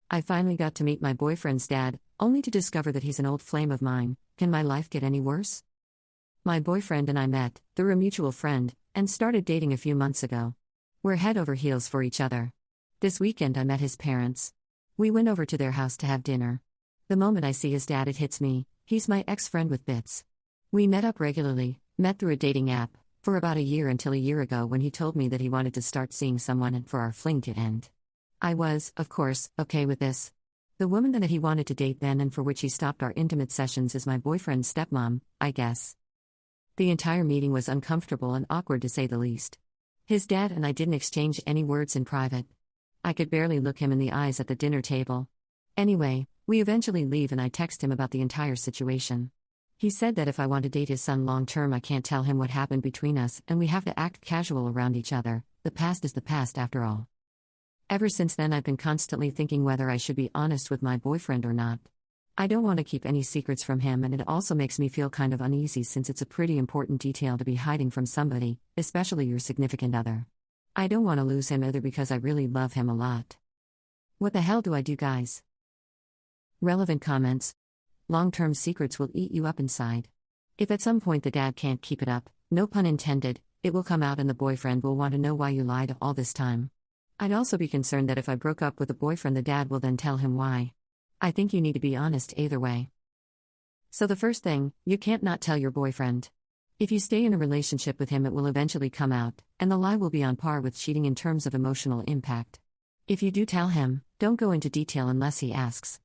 I finally got to meet my boyfriend's dad, only to discover that he's an old flame of mine. Can my life get any worse? My boyfriend and I met through a mutual friend and started dating a few months ago. We're head over heels for each other. This weekend I met his parents. We went over to their house to have dinner. The moment I see his dad, it hits me. He's my ex-friend with bits. We met up regularly, met through a dating app, for about a year until a year ago when he told me that he wanted to start seeing someone and for our fling to end. I was, of course, okay with this. The woman that he wanted to date then and for which he stopped our intimate sessions is my boyfriend's stepmom, I guess. The entire meeting was uncomfortable and awkward to say the least. His dad and I didn't exchange any words in private. I could barely look him in the eyes at the dinner table. Anyway, we eventually leave and I text him about the entire situation. He said that if I want to date his son long term, I can't tell him what happened between us and we have to act casual around each other. The past is the past after all. Ever since then, I've been constantly thinking whether I should be honest with my boyfriend or not. I don't want to keep any secrets from him, and it also makes me feel kind of uneasy since it's a pretty important detail to be hiding from somebody, especially your significant other. I don't want to lose him either because I really love him a lot. What the hell do I do, guys? Relevant comments. Long-term secrets will eat you up inside. If at some point the dad can't keep it up, no pun intended, it will come out and the boyfriend will want to know why you lied all this time. I'd also be concerned that if I broke up with the boyfriend, the dad will then tell him why. I think you need to be honest either way. So the first thing, you can't not tell your boyfriend. If you stay in a relationship with him, it will eventually come out, and the lie will be on par with cheating in terms of emotional impact. If you do tell him, don't go into detail unless he asks.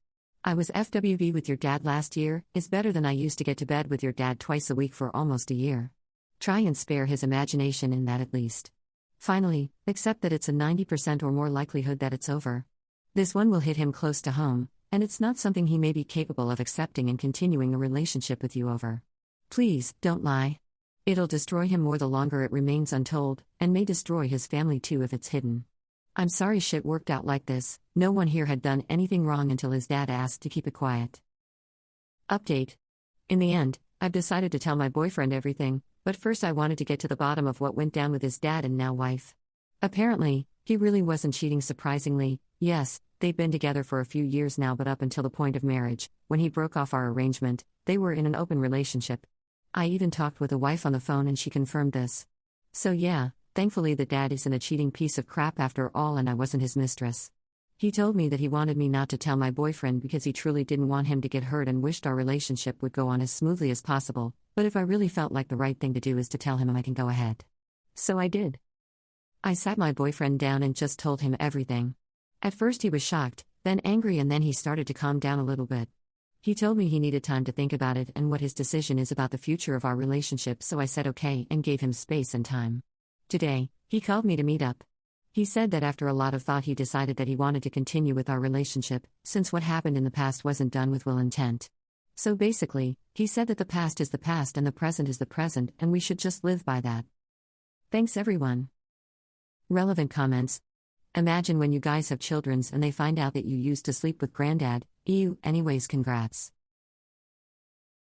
I was FWB with your dad last year is better than I used to get to bed with your dad twice a week for almost a year. Try and spare his imagination in that at least. Finally, accept that it's a 90% or more likelihood that it's over. This one will hit him close to home, and it's not something he may be capable of accepting and continuing a relationship with you over. Please, don't lie. It'll destroy him more the longer it remains untold, and may destroy his family too if it's hidden. I'm sorry shit worked out like this. No one here had done anything wrong until his dad asked to keep it quiet. Update. In the end, I've decided to tell my boyfriend everything, but first I wanted to get to the bottom of what went down with his dad and now wife. Apparently, he really wasn't cheating, surprisingly. Yes, they'd been together for a few years now, but up until the point of marriage, when he broke off our arrangement, they were in an open relationship. I even talked with the wife on the phone and she confirmed this. So yeah, thankfully the dad isn't a cheating piece of crap after all, and I wasn't his mistress. He told me that he wanted me not to tell my boyfriend because he truly didn't want him to get hurt and wished our relationship would go on as smoothly as possible, but if I really felt like the right thing to do is to tell him, I can go ahead. So I did. I sat my boyfriend down and just told him everything. At first he was shocked, then angry, and then he started to calm down a little bit. He told me he needed time to think about it and what his decision is about the future of our relationship, so I said okay and gave him space and time. Today, he called me to meet up. He said that after a lot of thought he decided that he wanted to continue with our relationship, since what happened in the past wasn't done with ill intent. So basically, he said that the past is the past and the present is the present, and we should just live by that. Thanks everyone. Relevant comments. Imagine when you guys have children and they find out that you used to sleep with granddad. Ew, anyways, congrats.